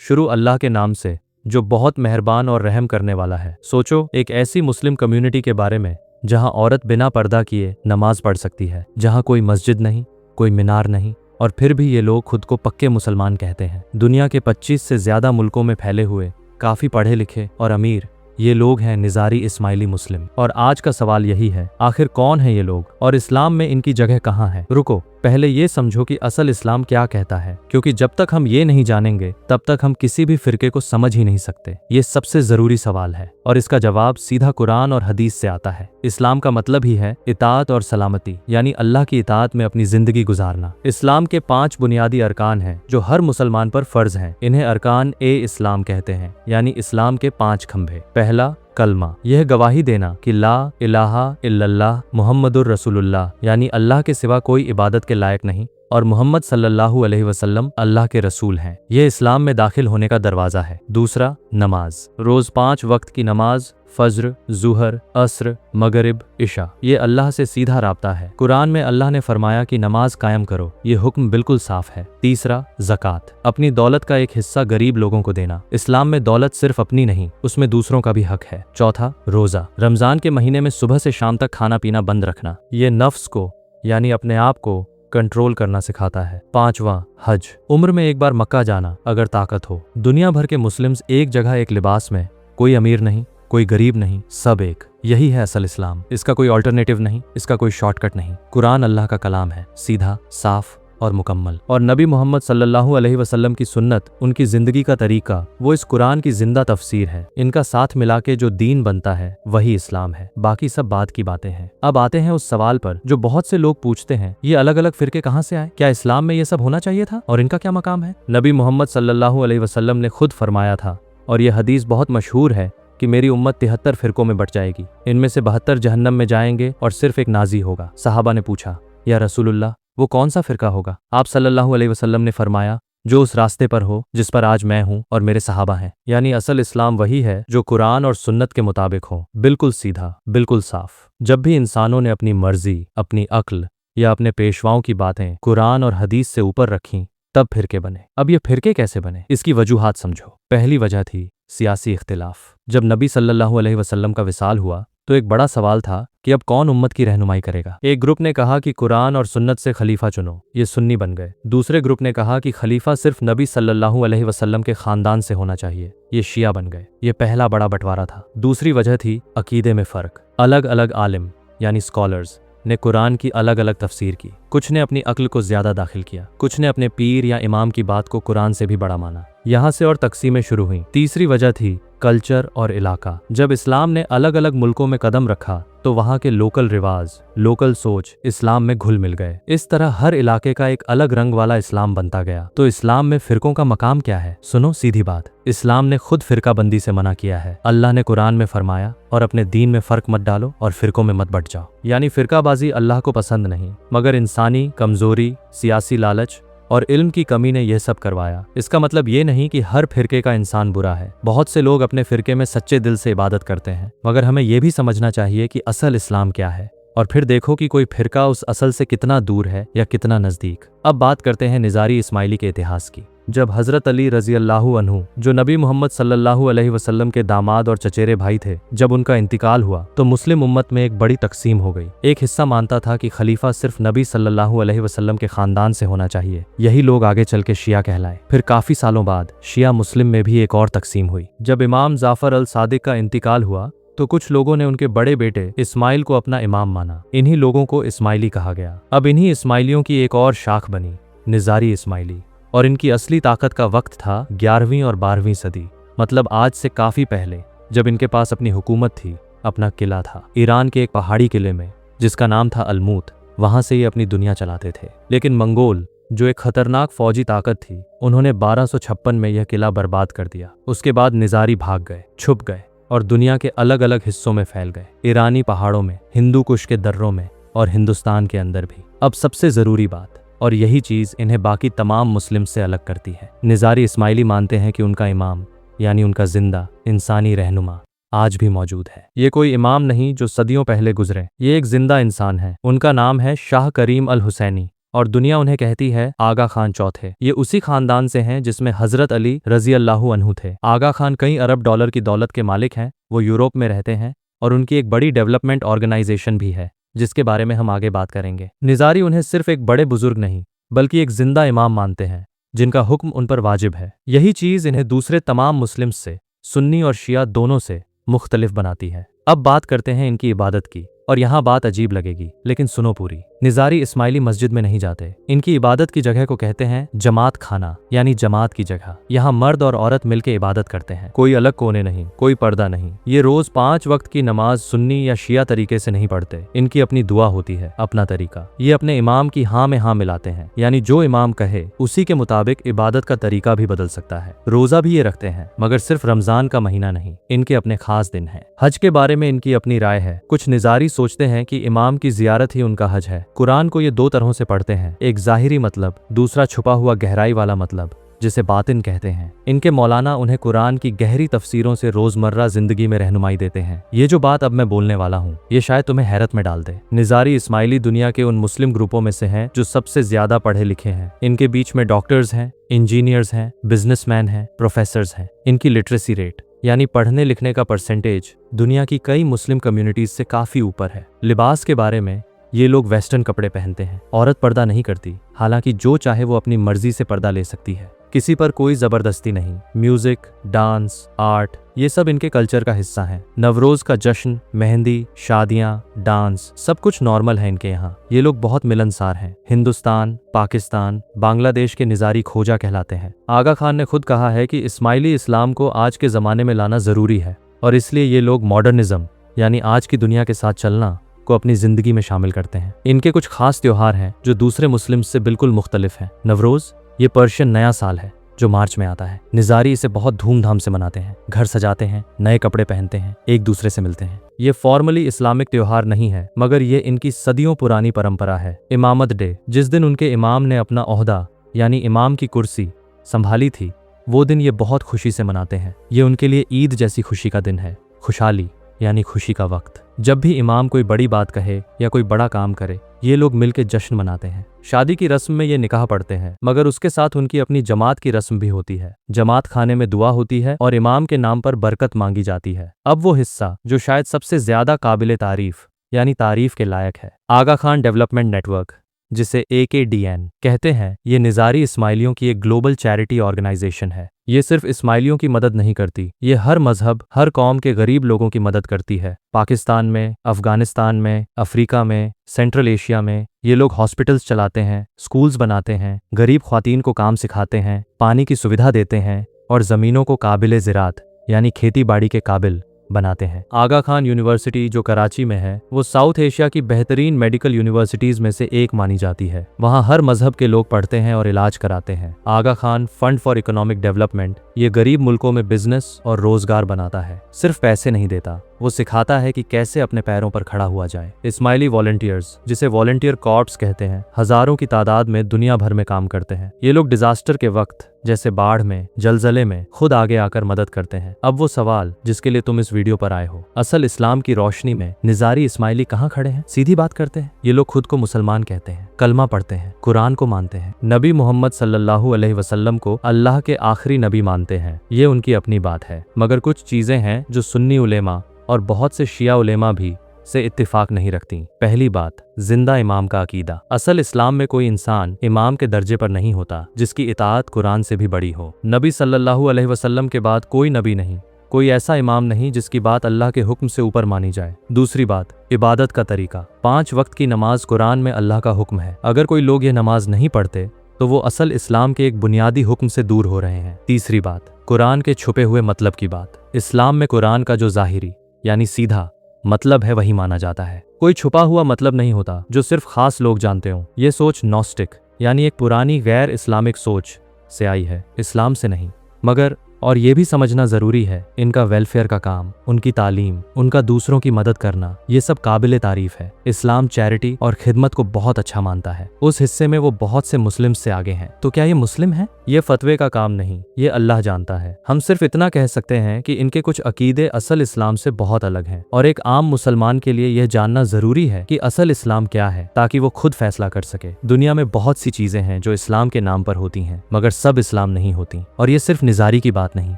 शुरू अल्लाह के नाम से जो बहुत मेहरबान और रहम करने वाला है। सोचो एक ऐसी मुस्लिम कम्युनिटी के बारे में जहां औरत बिना पर्दा किए नमाज पढ़ सकती है, जहां कोई मस्जिद नहीं, कोई मीनार नहीं, और फिर भी ये लोग खुद को पक्के मुसलमान कहते हैं। दुनिया के 25 से ज्यादा मुल्कों में फैले हुए काफी पढ़े लिखे और अमीर ये लोग हैं निज़ारी इस्माइली मुस्लिम। और आज का सवाल यही है, आखिर कौन है ये लोग और इस्लाम में इनकी जगह कहाँ है? रुको, पहले ये समझो कि असल इस्लाम क्या कहता है, क्योंकि जब तक हम ये नहीं जानेंगे तब तक हम किसी भी फिरके को समझ ही नहीं सकते। ये सबसे जरूरी सवाल है और इसका जवाब सीधा कुरान और हदीस से आता है। इस्लाम का मतलब ही है इताअत और सलामती, यानी अल्लाह की इताअत में अपनी जिंदगी गुजारना। इस्लाम के 5 बुनियादी अरकान हैं जो हर मुसलमान पर फर्ज हैं। इन्हें अरकान ए इस्लाम कहते हैं, यानी इस्लाम के 5 खंभे। पहला, कलमा, यह गवाही देना कि ला इलाहा इल्लल्लाह मुहम्मदुर रसूलुल्लाह, यानी अल्लाह के सिवा कोई इबादत के लायक नहीं और मोहम्मद सल्लल्लाहु अलैहि वसल्लम अल्लाह के रसूल हैं। यह इस्लाम में दाखिल होने का दरवाजा है। दूसरा, नमाज, रोज 5 वक्त की नमाज, फज्र, जुहर, अस्र, मगरिब, इशा। ये अल्लाह से सीधा राब्ता है। कुरान में अल्लाह ने फरमाया कि नमाज कायम करो, ये हुक्म बिल्कुल साफ है। तीसरा, ज़कात, अपनी दौलत का एक हिस्सा गरीब लोगों को देना। इस्लाम में दौलत सिर्फ अपनी नहीं, उसमें दूसरों का भी हक है। चौथा, रोजा, रमजान के महीने में सुबह से शाम तक खाना पीना बंद रखना। ये नफ्स को यानी अपने आप को कंट्रोल करना सिखाता है। पांचवा, हज, उम्र में एक बार मक्का जाना अगर ताकत हो। दुनिया भर के मुस्लिम्स एक जगह एक लिबास में, कोई अमीर नहीं, कोई गरीब नहीं, सब एक। यही है असल इस्लाम। इसका कोई ऑल्टरनेटिव नहीं, इसका कोई शॉर्टकट नहीं। कुरान अल्लाह का कलाम है, सीधा, साफ और मुकम्मल। और नबी मोहम्मद सल्लल्लाहु अलैहि वसल्लम की सुन्नत, उनकी जिंदगी का तरीका, वो इस कुरान की जिंदा तफसीर है। इनका साथ मिला के जो दीन बनता है वही इस्लाम है, बाकी सब बात की बातें हैं। अब आते हैं उस सवाल पर जो बहुत से लोग पूछते हैं, ये अलग अलग फिरके कहाँ से आए? क्या इस्लाम में ये सब होना चाहिए था और इनका क्या मकाम है? नबी मोहम्मद सल्लल्लाहु अलैहि वसल्लम ने खुद फरमाया था, और यह हदीस बहुत मशहूर है, कि मेरी उम्मत 73 फिरकों में बट जाएगी, इनमें से 72 जहन्नम में जाएंगे और सिर्फ एक नाजी होगा। सहाबा ने पूछा, या रसूलुल्लाह, वो कौन सा फिरका होगा? आप सल्लल्लाहु अलैहि वसल्लम ने फरमाया, जो उस रास्ते पर हो जिस पर आज मैं हूं और मेरे सहाबा हैं। यानी असल इस्लाम वही है जो कुरान और सुन्नत के मुताबिक हो, बिल्कुल सीधा, बिल्कुल साफ। जब भी इंसानों ने अपनी मर्जी, अपनी अक्ल या अपने पेशवाओं की बातें कुरान और हदीस से ऊपर रखीं, तब फिरके बने। अब ये फिरके कैसे बने, इसकी वजूहात समझो। पहली वजह थी सियासी इख्तिलाफ। जब नबी सल्लल्लाहु अलैहि वसल्लम का विसाल हुआ तो एक बड़ा सवाल था कि अब कौन उम्मत की रहनुमाई करेगा। एक ग्रुप ने कहा कि कुरान और सुन्नत से खलीफा चुनो, ये सुन्नी बन गए। दूसरे ग्रुप ने कहा कि खलीफा सिर्फ नबी सल्लल्लाहु अलैहि वसल्लम के खानदान से होना चाहिए, ये शिया बन गए। ये पहला बड़ा बंटवारा था। दूसरी वजह थी अकीदे में फर्क। अलग अलग आलिम यानी स्कॉलर्स ने कुरान की अलग अलग तफसीर की। कुछ ने अपनी अक्ल को ज्यादा दाखिल किया, कुछ ने अपने पीर या इमाम की बात को कुरान से भी बड़ा माना। यहाँ से और तकसीमें शुरू हुई। तीसरी वजह थी कल्चर और इलाका। जब इस्लाम ने अलग अलग मुल्कों में कदम रखा तो वहाँ के लोकल रिवाज, लोकल सोच इस्लाम में घुल मिल गए। इस तरह हर इलाके का एक अलग रंग वाला इस्लाम बनता गया। तो इस्लाम में फिरकों का मकाम क्या है? सुनो सीधी बात, इस्लाम ने खुद फिरका बंदी से मना किया है। अल्लाह ने कुरान में फरमाया, और अपने दीन में फर्क मत डालो और फिरकों में मत बट जाओ। यानी फिरकाबाजी अल्लाह को पसंद नहीं, मगर इंसानी कमजोरी, सियासी लालच और इल्म की कमी ने यह सब करवाया। इसका मतलब ये नहीं कि हर फिरके का इंसान बुरा है। बहुत से लोग अपने फिरके में सच्चे दिल से इबादत करते हैं, मगर हमें यह भी समझना चाहिए कि असल इस्लाम क्या है, और फिर देखो कि कोई फिरका उस असल से कितना दूर है या कितना नजदीक। अब बात करते हैं निज़ारी इस्माइली के इतिहास की। जब हजरत अली रजी अल्लाहु अन्हु, जो नबी मोहम्मद सल्लल्लाहु अलैहि वसल्लम के दामाद और चचेरे भाई थे, जब उनका इंतकाल हुआ तो मुस्लिम उम्मत में एक बड़ी तकसीम हो गई। एक हिस्सा मानता था कि खलीफा सिर्फ नबी सल्लल्लाहु अलैहि वसल्लम के खानदान से होना चाहिए। यही लोग आगे चल के शिया कहलाए। फिर काफी सालों बाद शिया मुस्लिम में भी एक और तकसीम हुई। जब इमाम जाफर अल सादिक का इंतकाल हुआ तो कुछ लोगों ने उनके बड़े बेटे इस्माइल को अपना इमाम माना। इन्हीं लोगों को इस्माइली कहा गया। अब इन्हीं इस्माइलियों की एक और शाख बनी, निज़ारी इस्माइली। और इनकी असली ताकत का वक्त था 11वीं और 12वीं सदी, मतलब आज से काफी पहले, जब इनके पास अपनी हुकूमत थी, अपना किला था ईरान के एक पहाड़ी किले में जिसका नाम था अलमूत। वहां से ये अपनी दुनिया चलाते थे। लेकिन मंगोल, जो एक खतरनाक फौजी ताकत थी, उन्होंने 1256 में यह किला बर्बाद कर दिया। उसके बाद निज़ारी भाग गए, छुप गए और दुनिया के अलग अलग हिस्सों में फैल गए, ईरानी पहाड़ों में, हिंदू कुश के दर्रों में और हिंदुस्तान के अंदर भी। अब सबसे जरूरी बात, और यही चीज इन्हें बाकी तमाम मुस्लिम से अलग करती है, निज़ारी इस्माइली मानते हैं कि उनका इमाम यानी उनका जिंदा इंसानी रहनुमा आज भी मौजूद है। ये कोई इमाम नहीं जो सदियों पहले गुजरे, ये एक जिंदा इंसान है। उनका नाम है शाह करीम अल हुसैनी। और दुनिया उन्हें कहती है आगा खान चौथे। ये उसी खानदान से हैं जिसमें हजरत अली रजी अल्लाहु अन्हु थे। आगा खान कई अरब डॉलर की दौलत के मालिक हैं। वो यूरोप में रहते हैं और उनकी एक बड़ी डेवलपमेंट ऑर्गेनाइजेशन भी है जिसके बारे में हम आगे बात करेंगे। निज़ारी उन्हें सिर्फ एक बड़े बुजुर्ग नहीं बल्कि एक जिंदा इमाम मानते हैं जिनका हुक्म उन पर वाजिब है। यही चीज़ इन्हें दूसरे तमाम मुस्लिम्स से, सुन्नी और शिया दोनों से मुख्तलिफ बनाती है। अब बात करते हैं इनकी इबादत की, और यहाँ बात अजीब लगेगी लेकिन सुनो पूरी। निज़ारी इस्माइली मस्जिद में नहीं जाते। इनकी इबादत की जगह को कहते हैं जमात खाना, यानी जमात की जगह। यहाँ मर्द और औरत मिलकर इबादत करते हैं, कोई अलग कोने नहीं, कोई पर्दा नहीं। ये रोज 5 वक्त की नमाज सुन्नी या शिया तरीके से नहीं पढ़ते। इनकी अपनी दुआ होती है, अपना तरीका। ये अपने इमाम की हाँ में हाँ मिलाते हैं, यानी जो इमाम कहे उसी के मुताबिक इबादत का तरीका भी बदल सकता है। रोजा भी ये रखते हैं, मगर सिर्फ रमजान का महीना नहीं, इनके अपने खास दिन हैं। हज के बारे में इनकी अपनी राय है। कुछ निज़ारी सोचते हैं कि इमाम की जियारत ही उनका हज है। कुरान को ये 2 तरहों से पढ़ते हैं, एक ज़ाहिरी मतलब, दूसरा छुपा हुआ गहराई वाला मतलब जिसे बातिन कहते हैं। इनके मौलाना उन्हें कुरान की गहरी तफसीरों से रोजमर्रा जिंदगी में रहनुमाई देते हैं। ये जो बात अब मैं बोलने वाला हूँ ये शायद तुम्हें हैरत में डाल दे। निज़ारी इस्माइली दुनिया के उन मुस्लिम ग्रुपों में से हैं जो सबसे ज्यादा पढ़े लिखे हैं। इनके बीच में डॉक्टर्स हैं, इंजीनियर्स हैं, बिजनेसमैन हैं, प्रोफेसर्स हैं। इनकी लिटरेसी रेट यानी पढ़ने लिखने का परसेंटेज दुनिया की कई मुस्लिम कम्युनिटीज से काफी ऊपर है। लिबास के बारे में ये लोग वेस्टर्न कपड़े पहनते हैं। औरत पर्दा नहीं करती, हालांकि जो चाहे वो अपनी मर्जी से पर्दा ले सकती है। किसी पर कोई जबरदस्ती नहीं। म्यूजिक, डांस, आर्ट ये सब इनके कल्चर का हिस्सा है। नवरोज का जश्न, मेहंदी, शादियां, डांस सब कुछ नॉर्मल है इनके यहाँ। ये लोग बहुत मिलनसार हैं। हिंदुस्तान, पाकिस्तान, बांग्लादेश के निज़ारी खोजा कहलाते हैं। आगा खान ने खुद कहा है कि इस्माइली इस्लाम को आज के ज़माने में लाना ज़रूरी है और इसलिए ये लोग मॉडर्निज्म यानी आज की दुनिया के साथ चलना को अपनी जिंदगी में शामिल करते हैं। इनके कुछ खास त्योहार हैं जो दूसरे मुस्लिम से बिल्कुल मुख्तलिफ हैं। नवरोज ये पर्शियन नया साल है जो मार्च में आता है। निज़ारी इसे बहुत धूमधाम से मनाते हैं, घर सजाते हैं, नए कपड़े पहनते हैं, एक दूसरे से मिलते हैं। ये फॉर्मली इस्लामिक त्योहार नहीं है, मगर ये इनकी सदियों पुरानी परंपरा है। इमामत डे, जिस दिन उनके इमाम ने अपना ओहदा यानी इमाम की कुर्सी संभाली थी, वो दिन ये बहुत खुशी से मनाते हैं। ये उनके लिए ईद जैसी खुशी का दिन है। खुशहाली यानी खुशी का वक्त। जब भी इमाम कोई बड़ी बात कहे या कोई बड़ा काम करे, ये लोग मिलकर जश्न मनाते हैं। शादी की रस्म में ये निकाह पढ़ते हैं, मगर उसके साथ उनकी अपनी जमात की रस्म भी होती है। जमात खाने में दुआ होती है और इमाम के नाम पर बरकत मांगी जाती है। अब वो हिस्सा जो शायद सबसे ज्यादा काबिले तारीफ यानी तारीफ के लायक है। आगा खान डेवलपमेंट नेटवर्क, जिसे AKDN कहते हैं, ये निज़ारी इस्माइलियों की एक ग्लोबल चैरिटी ऑर्गेनाइजेशन है। ये सिर्फ इस्माइलियों की मदद नहीं करती, ये हर मजहब, हर कौम के गरीब लोगों की मदद करती है। पाकिस्तान में, अफगानिस्तान में, अफ्रीका में, सेंट्रल एशिया में ये लोग हॉस्पिटल्स चलाते हैं, स्कूल्स बनाते हैं, गरीब ख्वातीन को काम सिखाते हैं, पानी की सुविधा देते हैं और ज़मीनों को काबिले ज़िरात यानी खेती बाड़ी के काबिल बनाते हैं। आगा खान यूनिवर्सिटी जो कराची में है, वो साउथ एशिया की बेहतरीन मेडिकल यूनिवर्सिटीज में से एक मानी जाती है। वहाँ हर मजहब के लोग पढ़ते हैं और इलाज कराते हैं। Aga Khan fund for economic development ये गरीब मुल्कों में बिजनेस और रोजगार बनाता है, सिर्फ पैसे नहीं देता, वो सिखाता है कि कैसे अपने पैरों पर खड़ा हुआ जाए। इस्माइली वॉलंटियर्स, जिसे वॉलंटियर कॉर्प्स कहते हैं, हजारों की तादाद में दुनिया भर में काम करते हैं। ये लोग डिजास्टर के वक्त जैसे बाढ़ में, जलजले में खुद आगे आकर मदद करते हैं। अब वो सवाल जिसके लिए तुम इस वीडियो पर आए हो, असल इस्लाम की रोशनी में निज़ारी इस्माइली कहाँ खड़े हैं? सीधी बात करते हैं। ये लोग खुद को मुसलमान कहते हैं, कलमा पढ़ते हैं, कुरान को मानते हैं, नबी मोहम्मद सल्लल्लाहु अलैहि वसल्लम को अल्लाह के आखिरी नबी मानते हैं। ये उनकी अपनी बात है, मगर कुछ चीजें हैं जो सुन्नी उलेमा और बहुत से शिया उलेमा भी से इत्तिफाक नहीं रखती। पहली बात, जिंदा इमाम का अकीदा। असल इस्लाम में कोई इंसान इमाम के दर्जे पर नहीं होता जिसकी इताअत कुरान से भी बड़ी हो। नबी सल्लल्लाहु अलैहि वसल्लम के बाद कोई नबी नहीं, कोई ऐसा इमाम नहीं जिसकी बात अल्लाह के हुक्म से ऊपर मानी जाए। दूसरी बात, इबादत का तरीका। 5 वक्त की नमाज कुरान में अल्लाह का हुक्म है। अगर कोई लोग ये नमाज नहीं पढ़ते तो वो असल इस्लाम के एक बुनियादी हुक्म से दूर हो रहे हैं। तीसरी बात, कुरान के छुपे हुए मतलब की बात। इस्लाम में कुरान का जो ज़ाहिरी यानी सीधा मतलब है वही माना जाता है। कोई छुपा हुआ मतलब नहीं होता जो सिर्फ खास लोग जानते हों। ये सोच नॉस्टिक यानी एक पुरानी गैर इस्लामिक सोच से आई है, इस्लाम से नहीं। मगर और ये भी समझना जरूरी है इनका वेलफेयर का काम, उनकी तालीम, उनका दूसरों की मदद करना, ये सब काबिले तारीफ है। इस्लाम चैरिटी और खिदमत को बहुत अच्छा मानता है। उस हिस्से में वो बहुत से मुस्लिम से आगे हैं। तो क्या ये मुस्लिम है? ये फतवे का काम नहीं, ये अल्लाह जानता है। हम सिर्फ इतना कह सकते हैं कि इनके कुछ अकीदे असल इस्लाम से बहुत अलग हैं और एक आम मुसलमान के लिए यह जानना जरूरी है कि असल इस्लाम क्या है, ताकि वो खुद फैसला कर सके। दुनिया में बहुत सी चीजें हैं जो इस्लाम के नाम पर होती हैं, मगर सब इस्लाम नहीं होती। और ये सिर्फ निजारी की बात नहीं,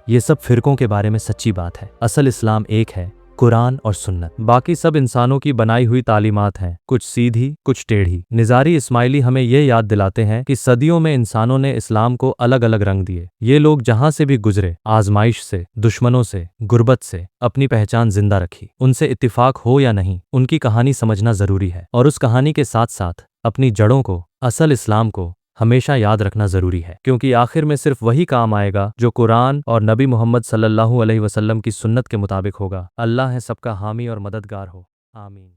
ये सब फिरकों के बारे में सच्ची बात है। असल इस्लाम एक है, कुरान और सुन्नत। बाकी सब इंसानों की बनाई हुई तालीमात हैं, कुछ सीधी कुछ टेढ़ी। निजारी इस्माइली हमें यह याद दिलाते हैं कि सदियों में इंसानों ने इस्लाम को अलग अलग रंग दिए। ये लोग जहां से भी गुजरे, आजमाइश से, दुश्मनों से, गुर्बत से अपनी पहचान जिंदा रखी। उनसे इत्तिफाक हो या नहीं, उनकी कहानी समझना जरूरी है और उस कहानी के साथ साथ अपनी जड़ों को, असल इस्लाम को हमेशा याद रखना जरूरी है, क्योंकि आखिर में सिर्फ वही काम आएगा जो कुरान और नबी मोहम्मद सल्लल्लाहु अलैहि वसल्लम की सुन्नत के मुताबिक होगा। अल्लाह है सबका हामी और मददगार हो। आमीन।